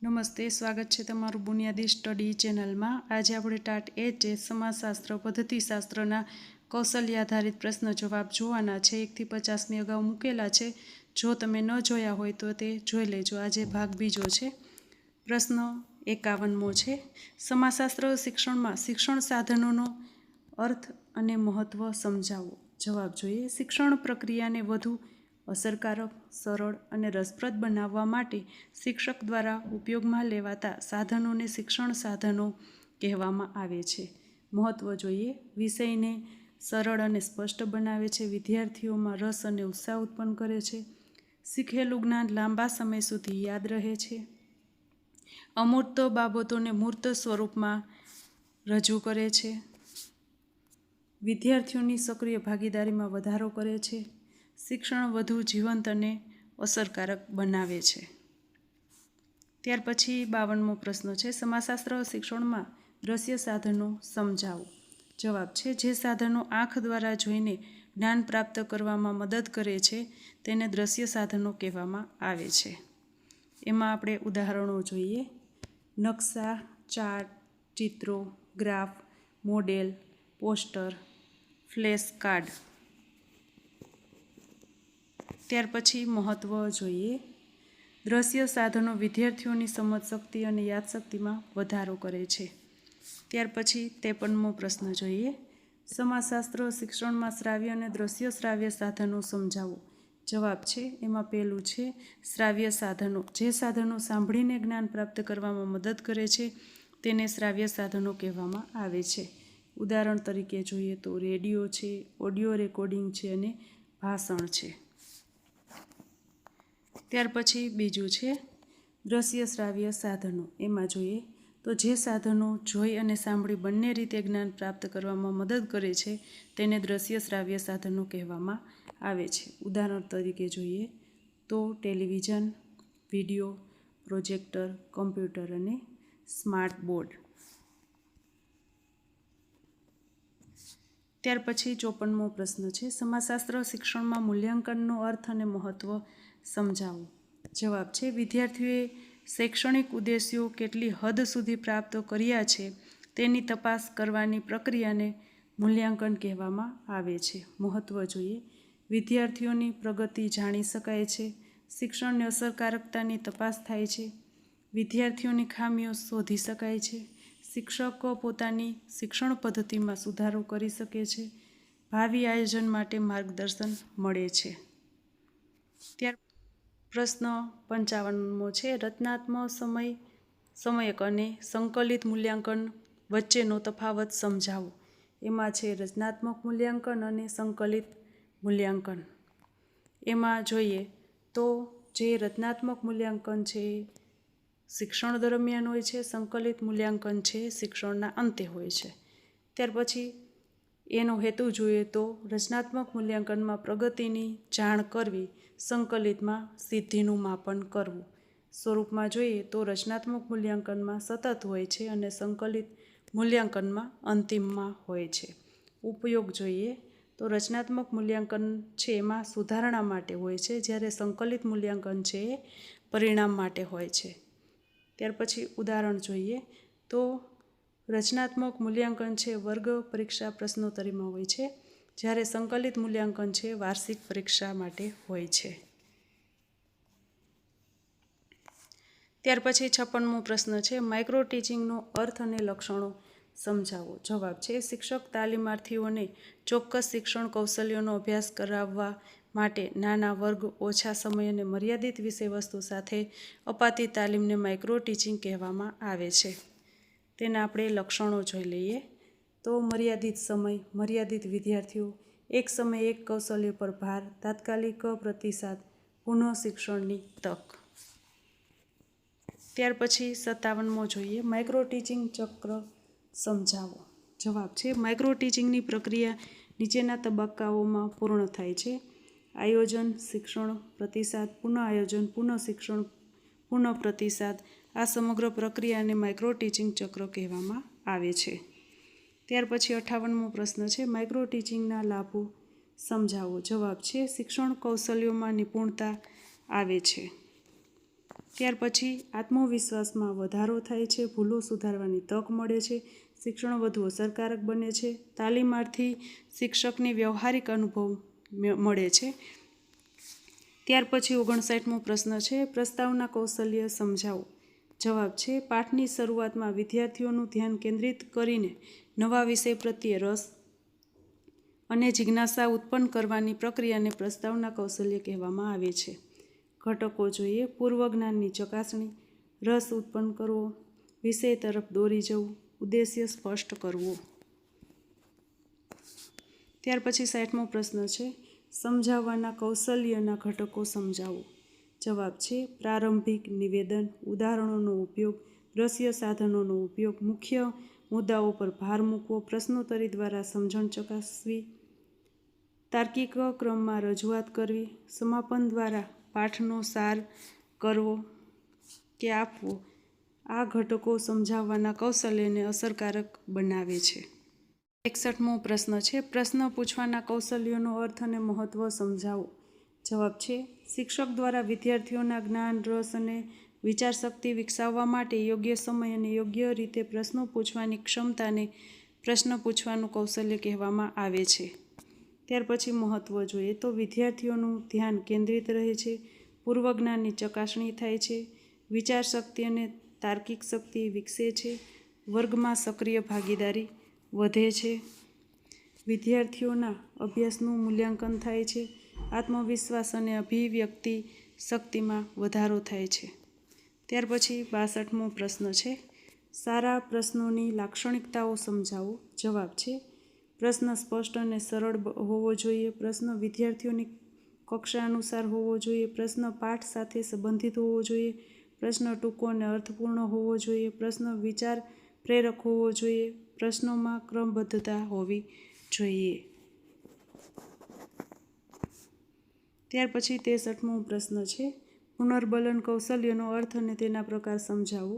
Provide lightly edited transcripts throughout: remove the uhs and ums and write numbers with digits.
નમસ્તે, સ્વાગત છે તમારું બુનિયાદી સ્ટડી ચેનલમાં। આજે આપણે ટાટ એ સમાજશાસ્ત્ર પદ્ધતિશાસ્ત્રના કૌશલ્ય આધારિત પ્રશ્ન જવાબ જોવાના છે। 1 થી 50ની અગાઉ મૂકેલા છે, જો તમે ન જોયા હોય તો તે જોઈ લેજો। આજે ભાગ બીજો છે। પ્રશ્ન 51મો છે, સમાજશાસ્ત્ર શિક્ષણમાં શિક્ષણ સાધનોનો અર્થ અને મહત્વ સમજાવો। જવાબ જોઈએ। શિક્ષણ પ્રક્રિયાને વધુ અસરકારક, સરળ અને રસપ્રદ બનાવવા માટે શિક્ષક દ્વારા ઉપયોગમાં લેવાતા સાધનોને શિક્ષણ સાધનો કહેવામાં આવે છે। મહત્વ જોઈએ। વિષયને સરળ અને સ્પષ્ટ બનાવે છે, વિદ્યાર્થીઓમાં રસ અને ઉત્સાહ ઉત્પન્ન કરે છે, શીખેલું જ્ઞાન લાંબા સમય સુધી યાદ રહે છે, અમૂર્ત બાબતોને મૂર્ત સ્વરૂપમાં રજૂ કરે છે, વિદ્યાર્થીઓની સક્રિય ભાગીદારીમાં વધારો કરે છે, શિક્ષણ વધુ જીવંત અને અસરકારક બનાવે છે। ત્યાર પછી 52મો પ્રશ્ન છે, સમાજશાસ્ત્ર શિક્ષણમાં દ્રશ્ય સાધનો સમજાવો। જવાબ છે, જે સાધનો આંખ દ્વારા જોઈને જ્ઞાન પ્રાપ્ત કરવામાં મદદ કરે છે તેને દ્રશ્ય સાધનો કહેવામાં આવે છે। એમાં આપણે ઉદાહરણો જોઈએ। નકશા, ચાર્ટ, ચિત્રો, graph, model, poster, flash card. ત્યાર પછી મહત્વ જોઈએ। દ્રશ્ય સાધનો વિદ્યાર્થીઓની સમજશક્તિ અને યાદશક્તિમાં વધારો કરે છે। ત્યાર પછી 53મો પ્રશ્ન જોઈએ। સમાજશાસ્ત્ર શિક્ષણમાં શ્રાવ્ય અને દ્રશ્ય શ્રાવ્ય સાધનો સમજાવો। જવાબ છે, એમાં પહેલું છે શ્રાવ્ય સાધનો। જે સાધનો સાંભળીને જ્ઞાન પ્રાપ્ત કરવામાં મદદ કરે છે તેને શ્રાવ્ય સાધનો કહેવામાં આવે છે। ઉદાહરણ તરીકે જોઈએ તો રેડિયો છે, ઓડિયો રેકોર્ડિંગ છે અને ભાષણ છે। ત્યાર પછી બીજું છે દ્રશ્ય શ્રાવ્ય સાધનો। એમાં જોઈએ તો જે સાધનો જોઈ અને સાંભળી બંને રીતે જ્ઞાન પ્રાપ્ત કરવામાં મદદ કરે છે તેને દ્રશ્ય શ્રાવ્ય સાધનો કહેવામાં આવે છે। ઉદાહરણ તરીકે જોઈએ તો ટેલિવિઝન, વિડીયો, પ્રોજેક્ટર, કમ્પ્યુટર અને સ્માર્ટ બોર્ડ। ત્યાર પછી 54મો પ્રશ્ન છે, સમાજશાસ્ત્ર શિક્ષણમાં મૂલ્યાંકનનો અર્થ અને મહત્વ સમજાવો। જવાબ છે, વિદ્યાર્થીઓએ શૈક્ષણિક ઉદ્દેશ્યો કેટલી હદ સુધી પ્રાપ્ત કર્યા છે તેની તપાસ કરવાની પ્રક્રિયાને મૂલ્યાંકન કહેવામાં આવે છે। મહત્વ જોઈએ। વિદ્યાર્થીઓની પ્રગતિ જાણી શકાય છે, શિક્ષણની અસરકારકતાની તપાસ થાય છે, વિદ્યાર્થીઓની ખામીઓ શોધી શકાય છે, શિક્ષકો પોતાની શિક્ષણ પદ્ધતિમાં સુધારો કરી શકે છે, ભાવિ આયોજન માટે માર્ગદર્શન મળે છે। ત્યાર પ્રશ્ન 55મો છે, રચનાત્મક સમયક અને સંકલિત મૂલ્યાંકન વચ્ચેનો તફાવત સમજાવો। એમાં છે રચનાત્મક મૂલ્યાંકન અને સંકલિત મૂલ્યાંકન। એમાં જોઈએ તો જે રચનાત્મક મૂલ્યાંકન છે શિક્ષણ દરમિયાન હોય છે, સંકલિત મૂલ્યાંકન છે શિક્ષણના અંતે હોય છે। ત્યાર પછી એનો હેતુ જોઈએ તો રચનાત્મક મૂલ્યાંકનમાં પ્રગતિની જાણ કરવી, સંકલિતમાં સિદ્ધિનું માપન કરવું। સ્વરૂપમાં જોઈએ તો રચનાત્મક મૂલ્યાંકનમાં સતત હોય છે અને સંકલિત મૂલ્યાંકનમાં અંતિમમાં હોય છે। ઉપયોગ જોઈએ તો રચનાત્મક મૂલ્યાંકન છે એમાં સુધારણા માટે હોય છે, જ્યારે સંકલિત મૂલ્યાંકન છે એ પરિણામ માટે હોય છે। ત્યાર પછી ઉદાહરણ જોઈએ તો રચનાત્મક મૂલ્યાંકન છે વર્ગ પરીક્ષા પ્રશ્નોત્તરીમાં હોય છે, જ્યારે સંકલિત મૂલ્યાંકન છે વાર્ષિક પરીક્ષા માટે હોય છે। ત્યાર પછી 56મો પ્રશ્ન છે, માઇક્રો ટીચિંગનો અર્થ અને લક્ષણો સમજાવો। જવાબ છે, શિક્ષક તાલીમાર્થીઓને ચોક્કસ શિક્ષણ કૌશલ્યોનો અભ્યાસ કરાવવા માટે નાના વર્ગ, ઓછા સમય અને મર્યાદિત વિષયવસ્તુ સાથે અપાતી તાલીમને માઇક્રો ટીચિંગ કહેવામાં આવે છે। તેના આપણે લક્ષણો જોઈ લઈએ તો મર્યાદિત સમય, મર્યાદિત વિદ્યાર્થીઓ, એક સમયે એક કૌશલ્ય પર ભાર, તાત્કાલિક પ્રતિસાદ, પુનઃ શિક્ષણની તક। ત્યાર પછી 57મો જોઈએ, માઇક્રો ટીચિંગ ચક્ર સમજાવો। જવાબ છે, માઇક્રો ટીચિંગની પ્રક્રિયા નીચેના તબક્કાઓમાં પૂર્ણ થાય છે: આયોજન, શિક્ષણ, પ્રતિસાદ, પુનઃ આયોજન, પુનઃ શિક્ષણ, પુનઃ પ્રતિસાદ। આ સમગ્ર પ્રક્રિયાને માઇક્રો ટીચિંગ ચક્ર કહેવામાં આવે છે। ત્યાર પછી 58મો પ્રશ્ન છે, માઇક્રો ટીચિંગના લાભો સમજાવો। જવાબ છે, શિક્ષણ કૌશલ્યોમાં નિપુણતા આવે છે, ત્યાર પછી આત્મવિશ્વાસમાં વધારો થાય છે, ભૂલો સુધારવાની તક મળે છે, શિક્ષણ વધુ અસરકારક બને છે, તાલીમાર્થી શિક્ષકને વ્યવહારિક અનુભવ મળે છે. ત્યાર પછી 59મો પ્રશ્ન છે, પ્રસ્તાવના કૌશલ્ય સમજાવો. જવાબ છે, પાઠની શરૂઆતમાં વિદ્યાર્થીઓનું ધ્યાન કેન્દ્રિત કરીને નવા વિષય પ્રત્યે રસ અને જિજ્ઞાસા ઉત્પન્ન કરવાની પ્રક્રિયાને પ્રસ્તાવના કૌશલ્ય કહેવામાં આવે છે. ઘટકો જોઈએ: પૂર્વજ્ઞાનની ચકાસણી, રસ ઉત્પન્ન કરવો, વિષય તરફ દોરી જવું, ઉદ્દેશ્ય સ્પષ્ટ કરવો. ત્યાર પછી 60મો પ્રશ્ન છે, સમજાવવાના કૌશલ્યના ઘટકો સમજાવો. જવાબ છે, પ્રારંભિક નિવેદન, ઉદાહરણોનો ઉપયોગ, દ્રશ્ય સાધનોનો ઉપયોગ, મુખ્ય મુદ્દાઓ પર ભાર મૂકવો, પ્રશ્નોત્તરી દ્વારા સમજણ ચકાસવી, તાર્કિક ક્રમમાં રજૂઆત કરવી, સમાપન દ્વારા પાઠનો સાર કરવો કે આપવો. આ ઘટકો સમજાવવાના કૌશલ્યને અસરકારક બનાવે છે. 61મો પ્રશ્ન છે, પ્રશ્ન પૂછવાના કૌશલ્યોનો અર્થ અને મહત્વ સમજાવો. જવાબ છે, શિક્ષક દ્વારા વિદ્યાર્થીઓના જ્ઞાન, રસ અને વિચારશક્તિ વિકસાવવા માટે યોગ્ય સમય અને યોગ્ય રીતે પ્રશ્નો પૂછવાની ક્ષમતાને પ્રશ્ન પૂછવાનું કૌશલ્ય કહેવામાં આવે છે. ત્યાર પછી મહત્વ જોઈએ તો વિદ્યાર્થીઓનું ધ્યાન કેન્દ્રિત રહે છે, પૂર્વજ્ઞાનની ચકાસણી થાય છે, વિચારશક્તિ અને તાર્કિક શક્તિ વિકસે છે, વર્ગમાં સક્રિય ભાગીદારી વધે છે, વિદ્યાર્થીઓના અભ્યાસનું મૂલ્યાંકન થાય છે, આત્મવિશ્વાસ અને અભિવ્યક્તિ શક્તિમાં વધારો થાય છે. ત્યાર પછી 62મો પ્રશ્ન છે, સારા પ્રશ્નોની લાક્ષણિકતાઓ સમજાવો. જવાબ છે, પ્રશ્ન સ્પષ્ટ અને સરળ હોવો જોઈએ, પ્રશ્ન વિદ્યાર્થીઓની કક્ષા અનુસાર હોવો જોઈએ, પ્રશ્ન પાઠ સાથે સંબંધિત હોવો જોઈએ, પ્રશ્ન ટૂંકો અને અર્થપૂર્ણ હોવો જોઈએ, પ્રશ્ન વિચાર પ્રેરક હોવો જોઈએ, પ્રશ્નોમાં ક્રમબદ્ધતા હોવી જોઈએ. ત્યાર પછી 63મો પ્રશ્ન છે, પુનર્બલન કૌશલ્યનો અર્થ અને તેના પ્રકાર સમજાવો.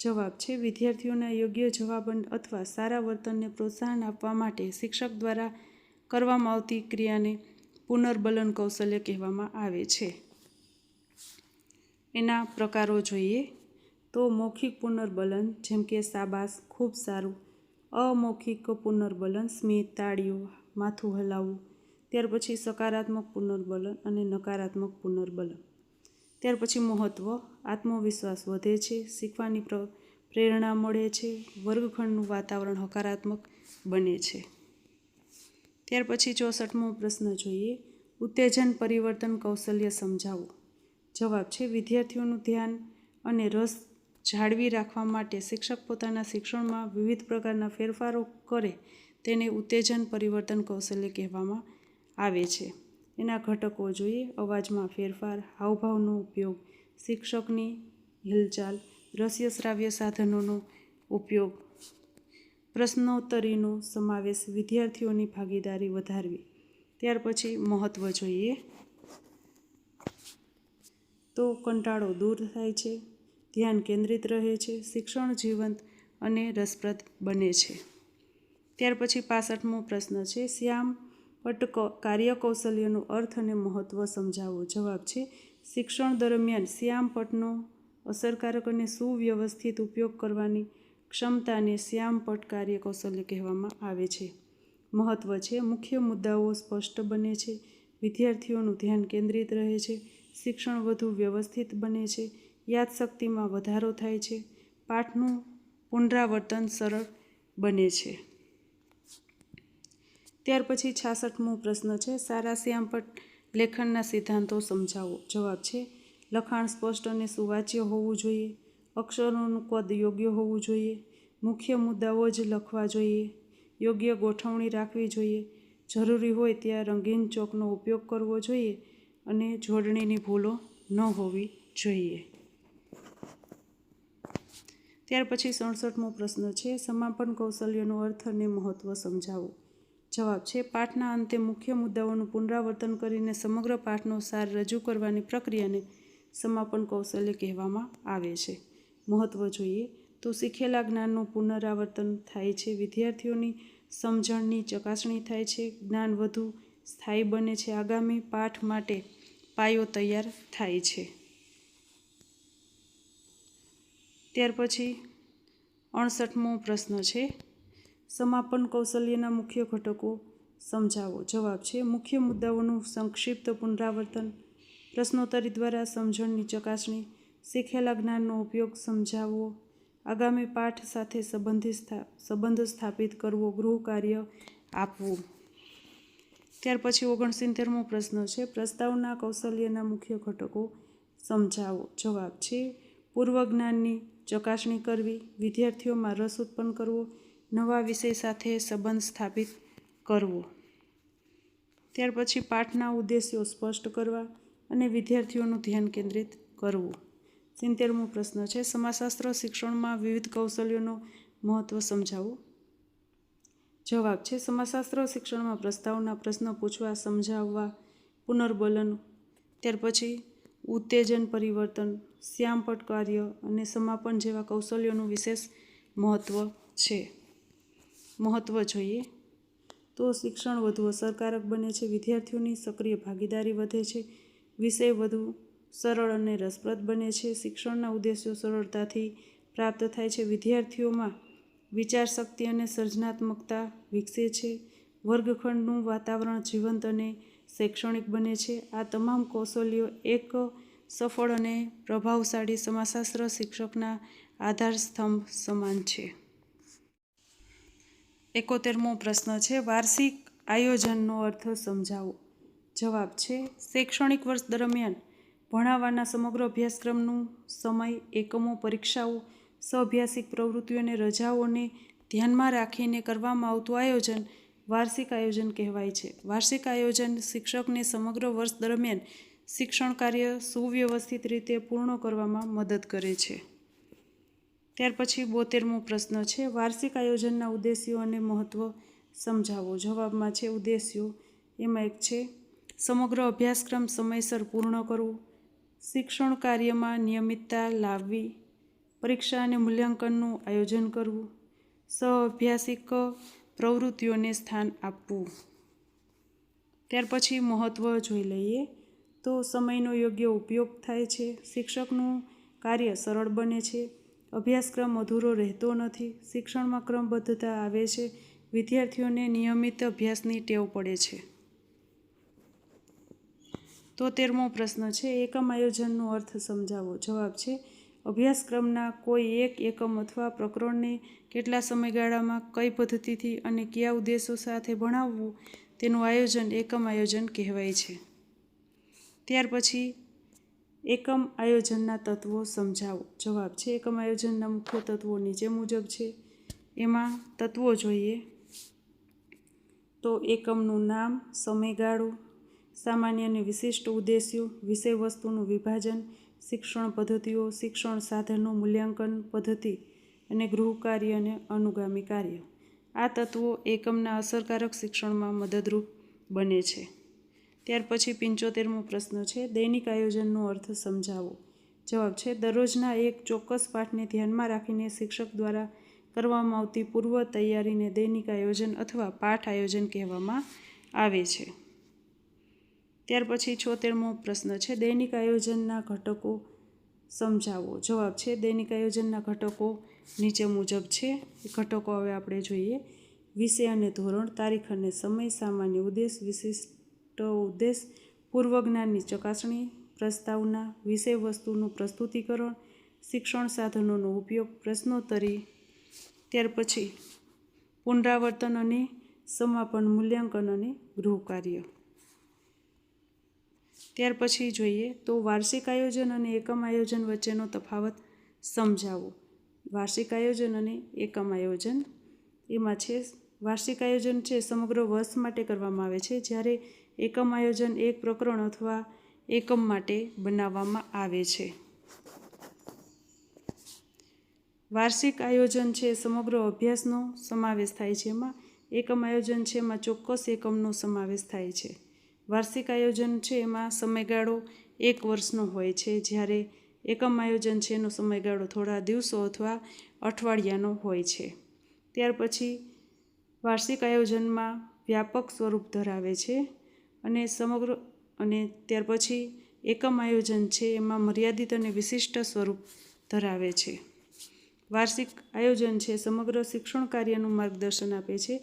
જવાબ છે, વિદ્યાર્થીઓના યોગ્ય જવાબ અથવા સારા વર્તનને પ્રોત્સાહન આપવા માટે શિક્ષક દ્વારા કરવામાં આવતી ક્રિયાને પુનર્બલન કૌશલ્ય કહેવામાં આવે છે. એના પ્રકારો જોઈએ તો મૌખિક પુનર્બલન, જેમ કે શાબાશ, ખૂબ સારું. અમૌખિક પુનર્બલન, સ્મિત, તાળીઓ, માથું હલાવવું. ત્યાર પછી સકારાત્મક પુનર્બલન અને નકારાત્મક પુનર્બલન. ત્યાર પછી મહત્વ, આત્મવિશ્વાસ વધે છે, શીખવાની પ્રેરણા મળે છે, વર્ગખંડનું વાતાવરણ હકારાત્મક બને છે. ત્યાર પછી 64મો પ્રશ્ન જોઈએ, ઉત્તેજન પરિવર્તન કૌશલ્ય સમજાવો. જવાબ છે, વિદ્યાર્થીઓનું ધ્યાન અને રસ જાળવી રાખવા માટે શિક્ષક પોતાના શિક્ષણમાં વિવિધ પ્રકારના ફેરફારો કરે તેને ઉત્તેજન પરિવર્તન કૌશલ્ય કહેવામાં આવે છે. એના ઘટકો જોઈએ, અવાજમાં ફેરફાર, હાવભાવનો ઉપયોગ, શિક્ષકની હિલચાલ, દ્રશ્ય શ્રાવ્ય સાધનોનો ઉપયોગ, પ્રશ્નોત્તરીનો સમાવેશ, વિદ્યાર્થીઓની ભાગીદારી વધારવી. ત્યાર પછી મહત્વ જોઈએ તો કંટાળો દૂર થાય છે, ધ્યાન કેન્દ્રિત રહે છે, શિક્ષણ જીવંત અને રસપ્રદ બને છે. ત્યાર પછી 65મો પ્રશ્ન છે, શ્યામપટ્ટ કાર્યકૌશલ્યનો અર્થ અને મહત્વ સમજાવો. જવાબ છે, શિક્ષણ દરમિયાન શ્યામપટ્ટનો અસરકારક અને સુવ્યવસ્થિત ઉપયોગ કરવાની ક્ષમતાને શ્યામપટ્ટ કાર્યકૌશલ્ય કહેવામાં આવે છે. મહત્વ છે, મુખ્ય મુદ્દાઓ સ્પષ્ટ બને છે, વિદ્યાર્થીઓનું ધ્યાન કેન્દ્રિત રહે છે, શિક્ષણ વધુ વ્યવસ્થિત બને છે, યાદશક્તિમાં વધારો થાય છે, પાઠનું પુનરાવર્તન સરળ બને છે. ત્યાર પછી 66મો પ્રશ્ન છે, સારા શ્યામપટ્ટ લેખનના સિદ્ધાંતો સમજાવો. જવાબ છે, લખાણ સ્પષ્ટ અને સુવાચ્ય હોવું જોઈએ, અક્ષરોનું કદ યોગ્ય હોવું જોઈએ, મુખ્ય મુદ્દાઓ જ લખવા જોઈએ, યોગ્ય ગોઠવણી રાખવી જોઈએ, જરૂરી હોય ત્યાં રંગીન ચોકનો ઉપયોગ કરવો જોઈએ અને જોડણીની ભૂલો ન હોવી જોઈએ. ત્યાર પછી 67મો પ્રશ્ન છે, સમાપન કૌશલ્યનો અર્થ અને મહત્વ સમજાવો. જવાબ છે, પાઠના અંતે મુખ્ય મુદ્દાઓનું પુનરાવર્તન કરીને સમગ્ર પાઠનો સાર રજૂ કરવાની પ્રક્રિયાને સમાપન કૌશલ્ય કહેવામાં આવે છે. મહત્વ જોઈએ તો શીખેલા જ્ઞાનનું પુનરાવર્તન થાય છે, વિદ્યાર્થીઓની સમજણની ચકાસણી થાય છે, જ્ઞાન વધુ સ્થાયી બને છે, આગામી પાઠ માટે પાયો તૈયાર થાય છે. ત્યાર પછી 68મો પ્રશ્ન છે, સમાપન કૌશલ્યના મુખ્ય ઘટકો સમજાવો. જવાબ છે, મુખ્ય મુદ્દાઓનું સંક્ષિપ્ત પુનરાવર્તન, પ્રશ્નોત્તરી દ્વારા સમજણની ચકાસણી, શીખેલા જ્ઞાનનો ઉપયોગ સમજાવવો, આગામી પાઠ સાથે સંબંધ સ્થાપિત કરવો, ગૃહ કાર્ય આપવું. ત્યાર પછી 69મો પ્રશ્ન છે, પ્રસ્તાવના કૌશલ્યના મુખ્ય ઘટકો સમજાવો. જવાબ છે, પૂર્વ જ્ઞાનની ચકાસણી કરવી, વિદ્યાર્થીઓમાં રસ ઉત્પન્ન કરવો, નવા વિષય સાથે સંબંધ સ્થાપિત કરવો. ત્યાર પછી પાઠના ઉદ્દેશ્યો સ્પષ્ટ કરવા અને વિદ્યાર્થીઓનું ધ્યાન કેન્દ્રિત કરવું. 70મો પ્રશ્ન છે, સમાજશાસ્ત્ર શિક્ષણમાં વિવિધ કૌશલ્યોનું મહત્વ સમજાવો. જવાબ છે, સમાજશાસ્ત્ર શિક્ષણમાં પ્રસ્તાવના, પ્રશ્ન પૂછવા, સમજાવવા, પુનર્બલન, ત્યાર પછી ઉત્તેજન પરિવર્તન, શ્યામપટ કાર્ય અને સમાપન જેવા કૌશલ્યોનું વિશેષ મહત્વ જોઈએ તો શિક્ષણ વધુ અસરકારક બને છે, વિદ્યાર્થીઓની સક્રિય ભાગીદારી વધે છે, વિષય વધુ સરળ અને રસપ્રદ બને છે, શિક્ષણના ઉદ્દેશ્યો સરળતાથી પ્રાપ્ત થાય છે, વિદ્યાર્થીઓમાં વિચારશક્તિ અને સર્જનાત્મકતા વિકસે છે, વર્ગખંડનું વાતાવરણ જીવંત અને શૈક્ષણિક બને છે. આ તમામ કૌશલ્યો એક સફળ અને પ્રભાવશાળી સમાજશાસ્ત્ર શિક્ષકના આધારસ્તંભ સમાન છે. 71મો પ્રશ્ન છે, વાર્ષિક આયોજનનો અર્થ સમજાવો. જવાબ છે, શૈક્ષણિક વર્ષ દરમિયાન ભણાવવાના સમગ્ર અભ્યાસક્રમનું સમય, એકમો, પરીક્ષાઓ, સહઅભ્યાસિક પ્રવૃત્તિઓ અને રજાઓને ધ્યાનમાં રાખીને કરવામાં આવતું આયોજન વાર્ષિક આયોજન કહેવાય છે. વાર્ષિક આયોજન શિક્ષકને સમગ્ર વર્ષ દરમિયાન શિક્ષણ કાર્ય સુવ્યવસ્થિત રીતે પૂર્ણ કરવામાં મદદ કરે છે. ત્યાર પછી 72મો પ્રશ્ન છે, વાર્ષિક આયોજનના ઉદ્દેશ્યો અને મહત્વ સમજાવો. જવાબમાં છે, ઉદ્દેશ્યો એમાં એક છે, સમગ્ર અભ્યાસક્રમ સમયસર પૂર્ણ કરવું, શિક્ષણ કાર્યમાં નિયમિતતા લાવવી, પરીક્ષા અને મૂલ્યાંકનનું આયોજન કરવું, સહઅભ્યાસિક પ્રવૃત્તિઓને સ્થાન આપવું. ત્યાર પછી મહત્વ જોઈ લઈએ તો સમયનો યોગ્ય ઉપયોગ થાય છે, શિક્ષકનું કાર્ય સરળ બને છે, અભ્યાસક્રમ અધૂરો રહેતો નથી, શિક્ષણમાં ક્રમબદ્ધતા આવે છે, વિદ્યાર્થીઓને નિયમિત અભ્યાસની ટેવ પડે છે. 73મો પ્રશ્ન છે, એકમ આયોજનનો અર્થ સમજાવો. જવાબ છે, અભ્યાસક્રમના કોઈ એક એકમ અથવા પ્રકરણને કેટલા સમયગાળામાં કઈ પદ્ધતિથી અને કયા ઉદ્દેશો સાથે ભણાવવું તેનું આયોજન એકમ આયોજન કહેવાય છે. ત્યાર પછી એકમ આયોજનના તત્વો સમજાવો. જવાબ છે, એકમ આયોજનના મુખ્ય તત્વો નીચે મુજબ છે. એમાં તત્વો જોઈએ તો એકમનું નામ, સમયગાળો, સામાન્ય અને વિશિષ્ટ ઉદ્દેશ્યો, વિષય વસ્તુનું વિભાજન, શિક્ષણ પદ્ધતિઓ, શિક્ષણ સાધનો, મૂલ્યાંકન પદ્ધતિ અને ગૃહ કાર્ય અને અનુગામી કાર્ય. આ તત્વો એકમના અસરકારક શિક્ષણમાં મદદરૂપ બને છે. ત્યાર પછી 75મો પ્રશ્ન છે, દૈનિક આયોજનનો અર્થ સમજાવો. જવાબ છે, દરરોજના એક ચોક્કસ પાઠને ધ્યાનમાં રાખીને શિક્ષક દ્વારા કરવામાં આવતી પૂર્વ તૈયારીને દૈનિક આયોજન અથવા પાઠ આયોજન કહેવામાં આવે છે. ત્યાર પછી 76મો પ્રશ્ન છે, દૈનિક આયોજનના ઘટકો સમજાવો. જવાબ છે, દૈનિક આયોજનના ઘટકો નીચે મુજબ છે. ઘટકો હવે આપણે જોઈએ, વિષય અને ધોરણ, તારીખ અને સમય, સામાન્ય ઉદ્દેશ, વિશિષ્ટ ઉદ્દેશ, પૂર્વ જ્ઞાનની ચકાસણી, પ્રસ્તાવના, વિષય વસ્તુનું પ્રસ્તુતિકરણ, શિક્ષણ સાધનોનો ઉપયોગ, પ્રશ્નોત્તરી, ત્યાર પછી પુનરાવર્તન અને સમાપન, મૂલ્યાંકન અને ગૃહ કાર્ય. ત્યાર પછી જોઈએ તો વાર્ષિક આયોજન અને એકમ આયોજન વચ્ચેનો તફાવત સમજાવો. વાર્ષિક આયોજન અને એકમ આયોજન એમાં છે, વાર્ષિક આયોજન છે સમગ્ર વર્ષ માટે કરવામાં આવે છે, જ્યારે એકમ આયોજન એક પ્રકરણ અથવા એકમ માટે બનાવવામાં આવે છે. વાર્ષિક આયોજન છે સમગ્ર અભ્યાસનો સમાવેશ થાય છે, એમાં એકમ આયોજન છે એમાં ચોક્કસ એકમનો સમાવેશ થાય છે. વાર્ષિક આયોજન છે એમાં સમયગાળો એક વર્ષનો હોય છે, જ્યારે એકમ આયોજન છે એનો સમયગાળો થોડા દિવસો અથવા અઠવાડિયાનો હોય છે. ત્યાર પછી વાર્ષિક આયોજનમાં વ્યાપક સ્વરૂપ ધરાવે છે અને ત્યાર પછી એકમ આયોજન છે એમાં મર્યાદિત અને વિશિષ્ટ સ્વરૂપ ધરાવે છે. વાર્ષિક આયોજન છે સમગ્ર શિક્ષણ કાર્યનું માર્ગદર્શન આપે છે.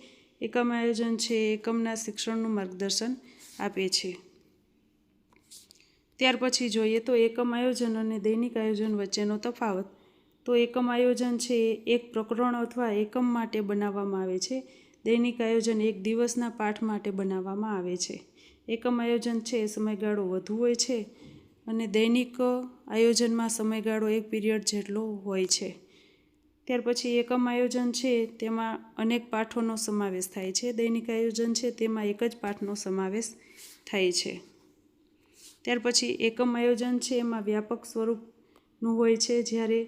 એકમ આયોજન છે એકમના શિક્ષણનું માર્ગદર્શન આપે છે. ત્યાર પછી જોઈએ તો એકમ આયોજન અને દૈનિક આયોજન વચ્ચેનો તફાવત. તો એકમ આયોજન છે એક પ્રકરણ અથવા એકમ માટે બનાવવામાં આવે છે. દૈનિક આયોજન એક દિવસના પાઠ માટે બનાવવામાં આવે છે. એકમ આયોજન છે સમયગાળો વધુ હોય છે અને દૈનિક આયોજનમાં સમયગાળો એક પીરિયડ જેટલો હોય છે. ત્યાર પછી એકમ આયોજન છે તેમાં અનેક પાઠોનો સમાવેશ થાય છે. દૈનિક આયોજન છે તેમાં એક જ પાઠનો સમાવેશ થાય છે. ત્યાર પછી એકમ આયોજન છે એમાં વ્યાપક સ્વરૂપનું હોય છે, જ્યારે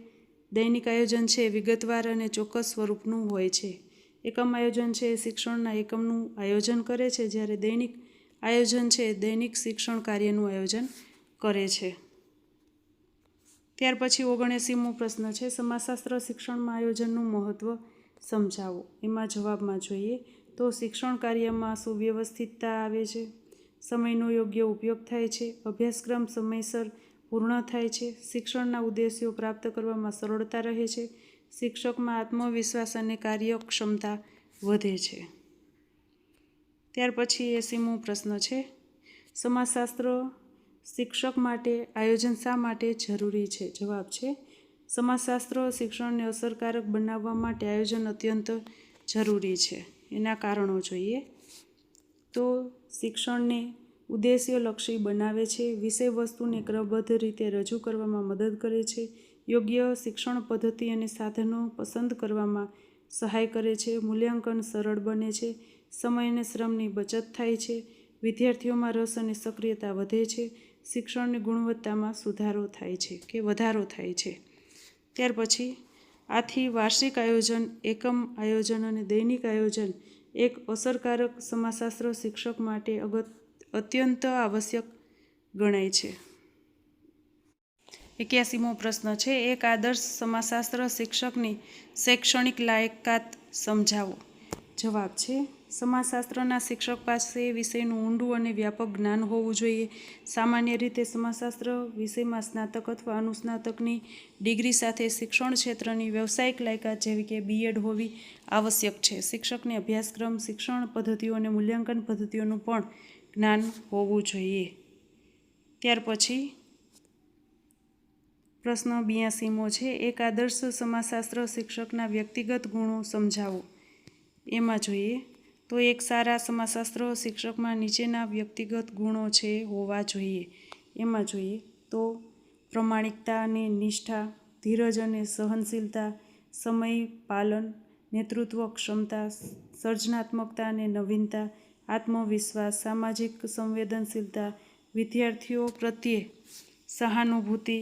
દૈનિક આયોજન છે વિગતવાર અને ચોક્કસ સ્વરૂપનું હોય છે. એકમ આયોજન છે શિક્ષણના એકમનું આયોજન કરે છે, જ્યારે દૈનિક આયોજન છે દૈનિક શિક્ષણ કાર્યનું આયોજન કરે છે. ત્યાર પછી 79મો પ્રશ્ન છે સમાજશાસ્ત્ર શિક્ષણમાં આયોજનનું મહત્ત્વ સમજાવો. એમાં જવાબમાં જોઈએ તો શિક્ષણ કાર્યમાં સુવ્યવસ્થિતતા આવે છે, સમયનો યોગ્ય ઉપયોગ થાય છે, અભ્યાસક્રમ સમયસર પૂર્ણ થાય છે, શિક્ષણના ઉદ્દેશ્યો પ્રાપ્ત કરવામાં સરળતા રહે છે, શિક્ષકમાં આત્મવિશ્વાસ અને કાર્યક્ષમતા વધે છે. ત્યાર પછી 80મો પ્રશ્ન છે સમાજશાસ્ત્ર શિક્ષક માટે આયોજન શા માટે જરૂરી છે? જવાબ છે સમાજશાસ્ત્ર શિક્ષણને અસરકારક બનાવવા માટે આયોજન અત્યંત જરૂરી છે. એના કારણો જોઈએ તો શિક્ષણને ઉદ્દેશ્યલક્ષી બનાવે છે, વિષય વસ્તુને ક્રમબદ્ધ રીતે રજૂ કરવામાં મદદ કરે છે, યોગ્ય શિક્ષણ પદ્ધતિ અને સાધનો પસંદ કરવામાં સહાય કરે છે, મૂલ્યાંકન સરળ બને છે, સમય અને શ્રમની બચત થાય છે, વિદ્યાર્થીઓમાં રસ અને સક્રિયતા વધે છે, શિક્ષણની ગુણવત્તામાં સુધારો થાય છે કે વધારો થાય છે. ત્યાર પછી આથી વાર્ષિક આયોજન, એકમ આયોજન અને દૈનિક આયોજન એક અસરકારક સમાજશાસ્ત્ર શિક્ષક માટે અત્યંત આવશ્યક ગણાય છે. 81મો પ્રશ્ન છે એક આદર્શ સમાજશાસ્ત્ર શિક્ષકની શૈક્ષણિક લાયકાત સમજાવો. જવાબ છે સમાજશાસ્ત્રના શિક્ષક પાસે વિષયનું ઊંડું અને વ્યાપક જ્ઞાન હોવું જોઈએ. સામાન્ય રીતે સમાજશાસ્ત્ર વિષયમાં સ્નાતક અથવા અનુસ્નાતકની ડિગ્રી સાથે શિક્ષણ ક્ષેત્રની વ્યવસાયિક લાયકાત જેવી કે B.Ed હોવી આવશ્યક છે. શિક્ષકને અભ્યાસક્રમ, શિક્ષણ પદ્ધતિઓ અને મૂલ્યાંકન પદ્ધતિઓનું પણ જ્ઞાન હોવું જોઈએ. ત્યાર પછી પ્રશ્ન 82મો છે એક આદર્શ સમાજશાસ્ત્ર શિક્ષકના વ્યક્તિગત ગુણો સમજાવો. એમાં જોઈએ તો એક સારા સમાજશાસ્ત્ર શિક્ષકમાં નીચેના વ્યક્તિગત ગુણો છે હોવા જોઈએ. એમાં જોઈએ તો પ્રમાણિકતા અને નિષ્ઠા, ધીરજ અને સહનશીલતા, સમય પાલન, નેતૃત્વ ક્ષમતા, સર્જનાત્મકતા અને નવીનતા, આત્મવિશ્વાસ, સામાજિક સંવેદનશીલતા, વિદ્યાર્થીઓ પ્રત્યે સહાનુભૂતિ,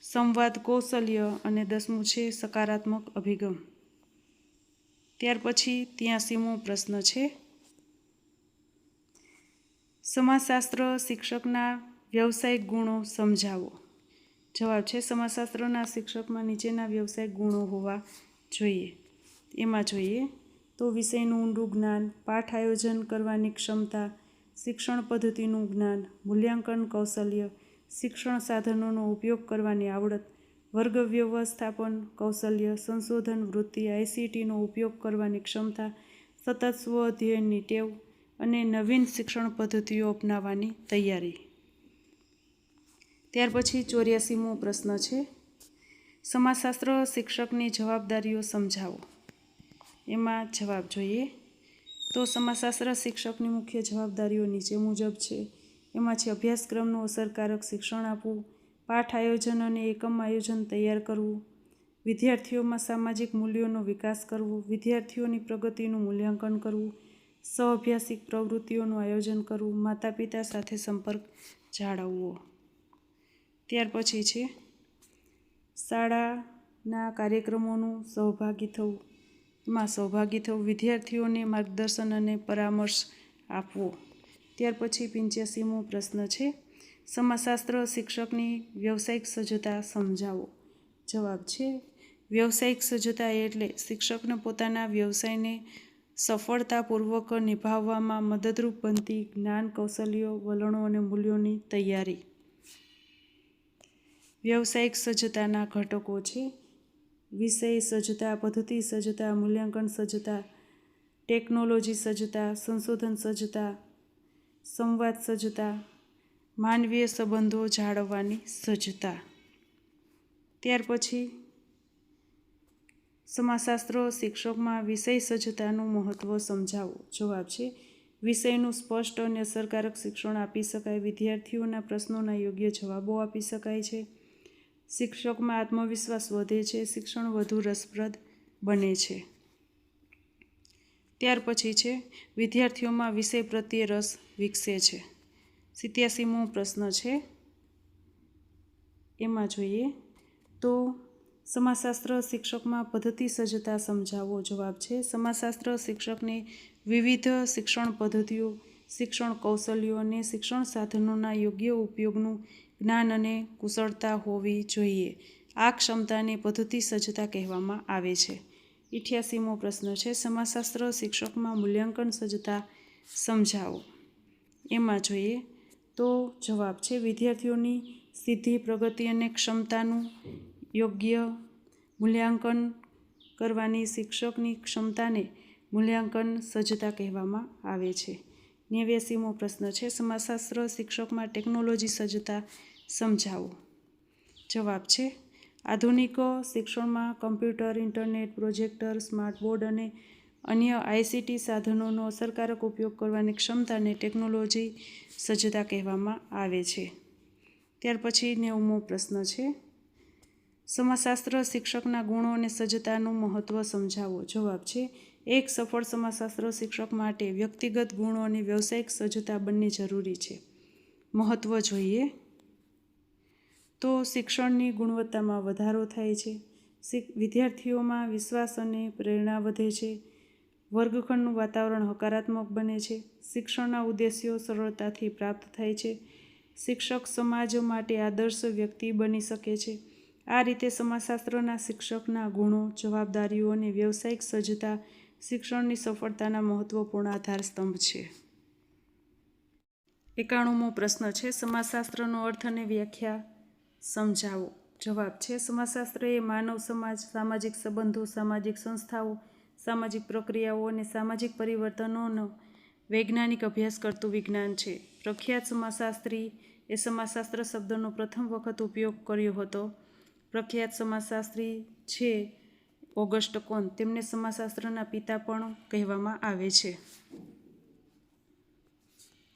સંવાદ કૌશલ્ય અને 10મું છે સકારાત્મક અભિગમ. ત્યાર પછી 83મો પ્રશ્ન છે સમાજશાસ્ત્ર શિક્ષકના વ્યવસાયિક ગુણો સમજાવો. જવાબ છે સમાજશાસ્ત્રના શિક્ષકમાં નીચેના વ્યવસાયિક ગુણો હોવા જોઈએ. એમાં જોઈએ તો વિષયનું ઊંડું જ્ઞાન, પાઠ આયોજન કરવાની ક્ષમતા, શિક્ષણ પદ્ધતિનું જ્ઞાન, મૂલ્યાંકન કૌશલ્ય, શિક્ષણ સાધનોનો ઉપયોગ કરવાની આવડત, વર્ગ વ્યવસ્થાપન કૌશલ્ય, સંશોધન વૃત્તિ, ICTનો ઉપયોગ કરવાની ક્ષમતા, સતત સ્વ અધ્યયનની ટેવ અને નવીન શિક્ષણ પદ્ધતિઓ અપનાવવાની તૈયારી. ત્યાર પછી 84મો પ્રશ્ન છે સમાજશાસ્ત્ર શિક્ષકની જવાબદારીઓ સમજાવો. એમાં જવાબ જોઈએ તો સમાજશાસ્ત્ર શિક્ષકની મુખ્ય જવાબદારીઓ નીચે મુજબ છે. એમાં છે અભ્યાસક્રમનું અસરકારક શિક્ષણ આપવું, પાઠ આયોજન અને એકમ આયોજન તૈયાર કરવું, વિદ્યાર્થીઓમાં સામાજિક મૂલ્યોનો વિકાસ કરવો, વિદ્યાર્થીઓની પ્રગતિનું મૂલ્યાંકન કરવું, સહઅભ્યાસિક પ્રવૃત્તિઓનું આયોજન કરવું, માતા પિતા સાથે સંપર્ક જાળવવો. ત્યાર પછી છે શાળાના કાર્યક્રમોનું સહભાગી થવું. એમાં સહભાગી થવું, વિદ્યાર્થીઓને માર્ગદર્શન અને પરામર્શ આપવો. ત્યાર પછી 85મો પ્રશ્ન છે સમાજશાસ્ત્ર શિક્ષકની વ્યવસાયિક સજ્જતા સમજાવો. જવાબ છે વ્યવસાયિક સજ્જતા એટલે શિક્ષકને પોતાના વ્યવસાયને સફળતાપૂર્વક નિભાવવામાં મદદરૂપ બનતી જ્ઞાન, કૌશલ્યો, વલણો અને મૂલ્યોની તૈયારી. વ્યવસાયિક સજ્જતાના ઘટકો છે વિષય સજ્જતા, પદ્ધતિ સજ્જતા, મૂલ્યાંકન સજ્જતા, ટેકનોલોજી સજ્જતા, સંશોધન સજ્જતા, સંવાદ સજ્જતા, માનવીય સંબંધો જાળવવાની સજ્જતા. ત્યાર પછી સમાજશાસ્ત્ર શિક્ષકમાં વિષય સજ્જતાનું મહત્ત્વ સમજાવો. જવાબ છે વિષયનું સ્પષ્ટ અને અસરકારક શિક્ષણ આપી શકાય. વિદ્યાર્થીઓના પ્રશ્નોના યોગ્ય જવાબો આપી શકાય છે. શિક્ષકમાં આત્મવિશ્વાસ વધે છે. શિક્ષણ વધુ રસપ્રદ બને છે. ત્યાર પછી છે વિદ્યાર્થીઓમાં વિષય પ્રત્યે રસ વિકસે છે. 87મો પ્રશ્ન છે, એમાં જોઈએ તો સમાજશાસ્ત્ર શિક્ષકમાં પદ્ધતિ સજ્જતા સમજાવો. જવાબ છે સમાજશાસ્ત્ર શિક્ષકને વિવિધ શિક્ષણ પદ્ધતિઓ, શિક્ષણ કૌશલ્યો અને શિક્ષણ સાધનોના યોગ્ય ઉપયોગનું જ્ઞાન અને કુશળતા હોવી જોઈએ. આ ક્ષમતાને પદ્ધતિ સજ્જતા કહેવામાં આવે છે. 88મો પ્રશ્ન છે, સમાજશાસ્ત્ર શિક્ષકમાં મૂલ્યાંકન સજ્જતા સમજાવો. એમાં જોઈએ તો જવાબ છે વિદ્યાર્થીઓની સિદ્ધિ, પ્રગતિ અને ક્ષમતાનું યોગ્ય મૂલ્યાંકન કરવાની શિક્ષકની ક્ષમતાને મૂલ્યાંકન સજ્જતા કહેવામાં આવે છે. 89મો પ્રશ્ન છે, સમાજશાસ્ત્ર શિક્ષકમાં ટેકનોલોજી સજ્જતા સમજાવો. જવાબ છે આધુનિક શિક્ષણમાં computer, internet, projector, smart board અને અન્ય ICT સાધનોનો અસરકારક ઉપયોગ કરવાની ક્ષમતાને ટેકનોલોજી સજ્જતા કહેવામાં આવે છે. ત્યાર પછી 90મો પ્રશ્ન છે, સમાજશાસ્ત્ર શિક્ષકના ગુણો અને સજ્જતાનું મહત્ત્વ સમજાવો. જવાબ છે એક સફળ સમાજશાસ્ત્ર શિક્ષક માટે વ્યક્તિગત ગુણો અને વ્યવસાયિક સજ્જતા બંને જરૂરી છે. મહત્ત્વ જોઈએ તો શિક્ષણની ગુણવત્તામાં વધારો થાય છે. વિદ્યાર્થીઓમાં વિશ્વાસ અને પ્રેરણા વધે છે. વર્ગખંડનું વાતાવરણ હકારાત્મક બને છે. શિક્ષણના ઉદ્દેશ્યો સરળતાથી પ્રાપ્ત થાય છે. શિક્ષક સમાજ માટે આદર્શ વ્યક્તિ બની શકે છે. આ રીતે સમાજશાસ્ત્રના શિક્ષકના ગુણો, જવાબદારીઓ અને વ્યવસાયિક સજ્જતા શિક્ષણની સફળતાના મહત્વપૂર્ણ આધારસ્તંભ છે. 91મો પ્રશ્ન છે, સમાજશાસ્ત્રનો અર્થ અને વ્યાખ્યા સમજાવો. જવાબ છે સમાજશાસ્ત્ર એ માનવ સમાજ, સામાજિક સંબંધો, સામાજિક સંસ્થાઓ, સામાજિક પ્રક્રિયાઓ અને સામાજિક પરિવર્તનોનો વૈજ્ઞાનિક અભ્યાસ કરતું વિજ્ઞાન છે. પ્રખ્યાત સમાજશાસ્ત્રી એ સમાજશાસ્ત્ર શબ્દનો પ્રથમ વખત ઉપયોગ કર્યો હતો. પ્રખ્યાત સમાજશાસ્ત્રી છે ઓગસ્ટ કોન. તેમને સમાજશાસ્ત્રના પિતા પણ કહેવામાં આવે છે.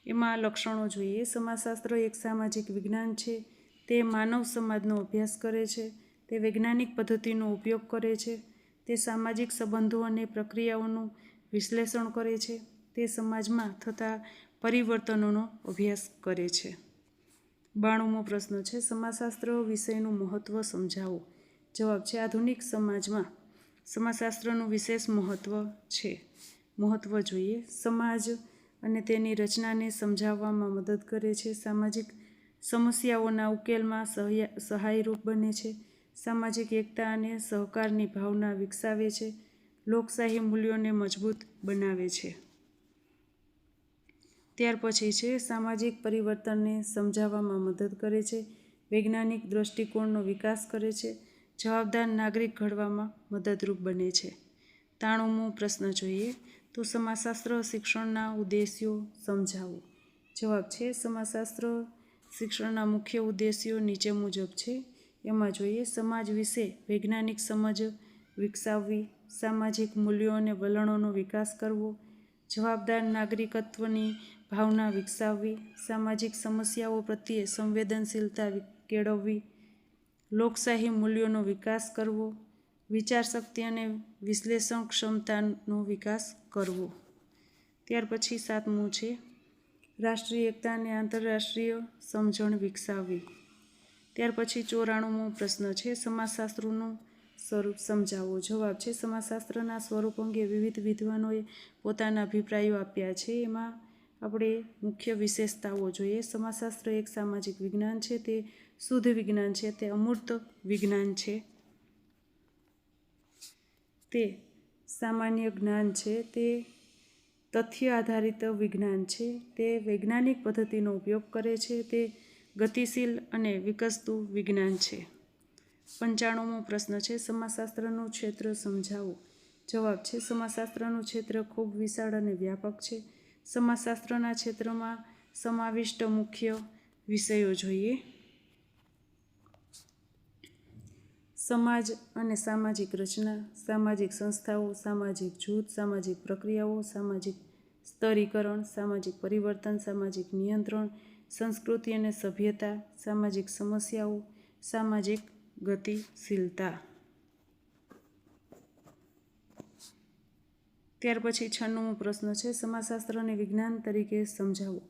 એમાં લક્ષણો જોઈએ. સમાજશાસ્ત્ર એક સામાજિક વિજ્ઞાન છે. તે માનવ સમાજનો અભ્યાસ કરે છે. તે વૈજ્ઞાનિક પદ્ધતિનો ઉપયોગ કરે છે. તે સામાજિક સંબંધો અને પ્રક્રિયાઓનું વિશ્લેષણ કરે છે. તે સમાજમાં થતા પરિવર્તનોનો અભ્યાસ કરે છે. 92મો પ્રશ્ન છે, સમાજશાસ્ત્ર વિષયનું મહત્ત્વ સમજાવો. જવાબ છે આધુનિક સમાજમાં સમાજશાસ્ત્રનું વિશેષ મહત્ત્વ છે. મહત્ત્વ જોઈએ સમાજ અને તેની રચનાને સમજાવવામાં મદદ કરે છે. સામાજિક સમસ્યાઓના ઉકેલમાં સહાયરૂપ બને છે. સામાજિક એકતા અને સહકારની ભાવના વિકસાવે છે. લોકશાહી મૂલ્યોને મજબૂત બનાવે છે. ત્યાર પછી છે સામાજિક પરિવર્તનને સમજાવવામાં મદદ કરે છે. વૈજ્ઞાનિક દૃષ્ટિકોણનો વિકાસ કરે છે. જવાબદાર નાગરિક ઘડવામાં મદદરૂપ બને છે. 93મો પ્રશ્ન જોઈએ તો સમાજશાસ્ત્ર શિક્ષણના ઉદ્દેશ્યો સમજાવો. જવાબ છે સમાજશાસ્ત્ર શિક્ષણના મુખ્ય ઉદ્દેશ્યો નીચે મુજબ છે. એમાં જોઈએ સમાજ વિશે વૈજ્ઞાનિક સમજ વિકસાવવી, સામાજિક મૂલ્યો અને વલણોનો વિકાસ કરવો, જવાબદાર નાગરિકત્વની ભાવના વિકસાવવી, સામાજિક સમસ્યાઓ પ્રત્યે સંવેદનશીલતા કેળવવી, લોકશાહી મૂલ્યોનો વિકાસ કરવો, વિચારશક્તિ અને વિશ્લેષણ ક્ષમતાનો વિકાસ કરવો. ત્યાર પછી 7મું છે રાષ્ટ્રીય એકતા અને આંતરરાષ્ટ્રીય સમજણ વિકસાવવી. ત્યાર પછી 94મો પ્રશ્ન છે, સમાજશાસ્ત્રનું સ્વરૂપ સમજાવો. જવાબ છે સમાજશાસ્ત્રના સ્વરૂપ અંગે વિવિધ વિદ્વાનોએ પોતાના અભિપ્રાયો આપ્યા છે. એમાં આપણે મુખ્ય વિશેષતાઓ જોઈએ. સમાજશાસ્ત્ર એક સામાજિક વિજ્ઞાન છે. તે શુદ્ધ વિજ્ઞાન છે. તે અમૂર્ત વિજ્ઞાન છે. તે સામાન્ય જ્ઞાન છે. તે તથ્ય આધારિત વિજ્ઞાન છે. તે વૈજ્ઞાનિક પદ્ધતિનો ઉપયોગ કરે છે. તે ગતિશીલ અને વિકસતું વિજ્ઞાન છે. 95મો પ્રશ્ન છે, સમાજશાસ્ત્રનું ક્ષેત્ર સમજાવો. જવાબ છે, સમાજશાસ્ત્રનું ક્ષેત્ર ખૂબ વિશાળ અને વ્યાપક છે. સમાજશાસ્ત્રના ક્ષેત્રમાં સમાવિષ્ટ મુખ્ય વિષયો જોઈએ. સમાજ અને સામાજિક રચના, સામાજિક સંસ્થાઓ, સામાજિક જૂથ, સામાજિક પ્રક્રિયાઓ, સામાજિક સ્તરીકરણ, સામાજિક પરિવર્તન, સામાજિક નિયંત્રણ, સંસ્કૃતિ અને સભ્યતા, સામાજિક સમસ્યાઓ, સામાજિક ગતિશીલતા. ત્યાર પછી 96મો પ્રશ્ન છે, સમાજશાસ્ત્રને વિજ્ઞાન તરીકે સમજાવો.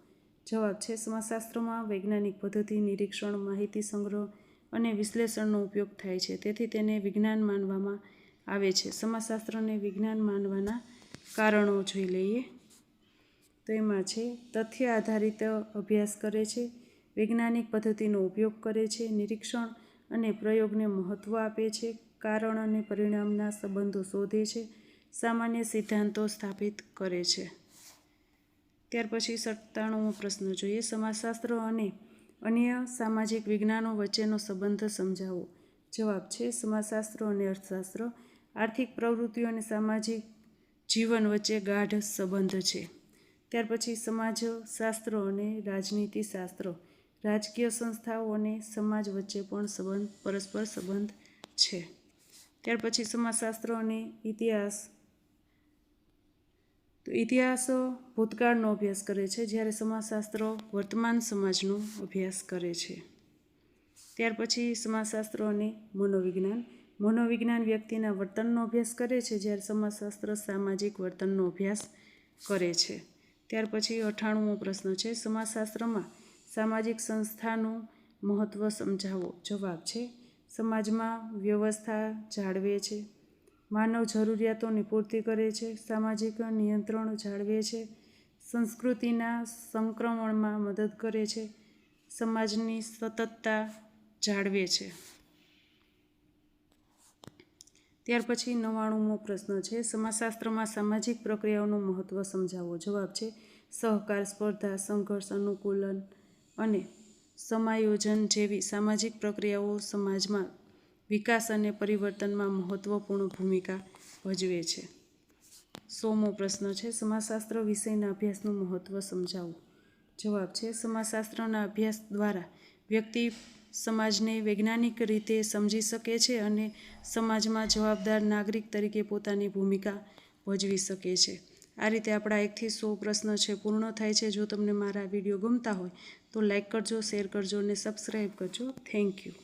જવાબ છે, સમાજશાસ્ત્રમાં વૈજ્ઞાનિક પદ્ધતિ, નિરીક્ષણ, માહિતી સંગ્રહ અને વિશ્લેષણનો ઉપયોગ થાય છે, તેથી તેને વિજ્ઞાન માનવામાં આવે છે. સમાજશાસ્ત્રને વિજ્ઞાન માનવાના કારણો જોઈ લઈએ. તો એમાં છે, તથ્ય આધારિત અભ્યાસ કરે છે, વૈજ્ઞાનિક પદ્ધતિનો ઉપયોગ કરે છે, નિરીક્ષણ અને પ્રયોગને મહત્ત્વ આપે છે, કારણ અને પરિણામના સંબંધો શોધે છે, સામાન્ય સિદ્ધાંતો સ્થાપિત કરે છે. ત્યાર પછી 97મો પ્રશ્ન જોઈએ, સમાજશાસ્ત્ર અને અન્ય સામાજિક વિજ્ઞાનો વચ્ચેનો સંબંધ સમજાવો. જવાબ છે, સમાજશાસ્ત્ર અને અર્થશાસ્ત્ર, આર્થિક પ્રવૃત્તિઓ અને સામાજિક જીવન વચ્ચે ગાઢ સંબંધ છે. ત્યાર પછી સમાજશાસ્ત્ર અને રાજનીતિશાસ્ત્ર, રાજકીય સંસ્થાઓ અને સમાજ વચ્ચે પણ પરસ્પર સંબંધ છે. ત્યાર પછી સમાજશાસ્ત્ર અને ઇતિહાસ, તો ઇતિહાસ ભૂતકાળનો અભ્યાસ કરે છે, જ્યારે સમાજશાસ્ત્ર વર્તમાન સમાજનો અભ્યાસ કરે છે. ત્યાર પછી સમાજશાસ્ત્ર અને મનોવિજ્ઞાન, મનોવિજ્ઞાન વ્યક્તિના વર્તનનો અભ્યાસ કરે છે, જ્યારે સમાજશાસ્ત્ર સામાજિક વર્તનનો અભ્યાસ કરે છે. ત્યાર પછી 98મો પ્રશ્ન છે, સમાજશાસ્ત્રમાં સામાજિક સંસ્થાનું મહત્ત્વ સમજાવો. જવાબ છે, સમાજમાં વ્યવસ્થા જાળવે છે, માનવ જરૂરિયાતોની પૂર્તિ કરે છે, સામાજિક નિયંત્રણ જાળવે છે, સંસ્કૃતિના સંક્રમણમાં મદદ કરે છે, સમાજની સતતતા જાળવે છે. ત્યાર પછી 99મો પ્રશ્ન છે, સમાજશાસ્ત્રમાં સામાજિક પ્રક્રિયાઓનું મહત્ત્વ સમજાવો. જવાબ છે, સહકાર, સ્પર્ધા, સંઘર્ષ, અનુકૂલન અને સમાયોજન જેવી સામાજિક પ્રક્રિયાઓ સમાજમાં વિકાસ અને પરિવર્તનમાં મહત્ત્વપૂર્ણ ભૂમિકા ભજવે છે. 100મો પ્રશ્ન છે, સમાજશાસ્ત્ર વિષયના અભ્યાસનું મહત્ત્વ સમજાવો. જવાબ છે, સમાજશાસ્ત્રના અભ્યાસ દ્વારા વ્યક્તિ સમાજને વૈજ્ઞાનિક રીતે સમજી શકે છે અને સમાજમાં જવાબદાર નાગરિક તરીકે પોતાની ભૂમિકા ભજવી શકે છે. આ રીતે આપણા 1 થી 100 પ્રશ્ન છે પૂર્ણ થાય છે. જો તમને મારા વિડીયો ગમતા હોય તો લાઈક કરજો, શેર કરજો અને સબસ્ક્રાઈબ કરજો. Thank you.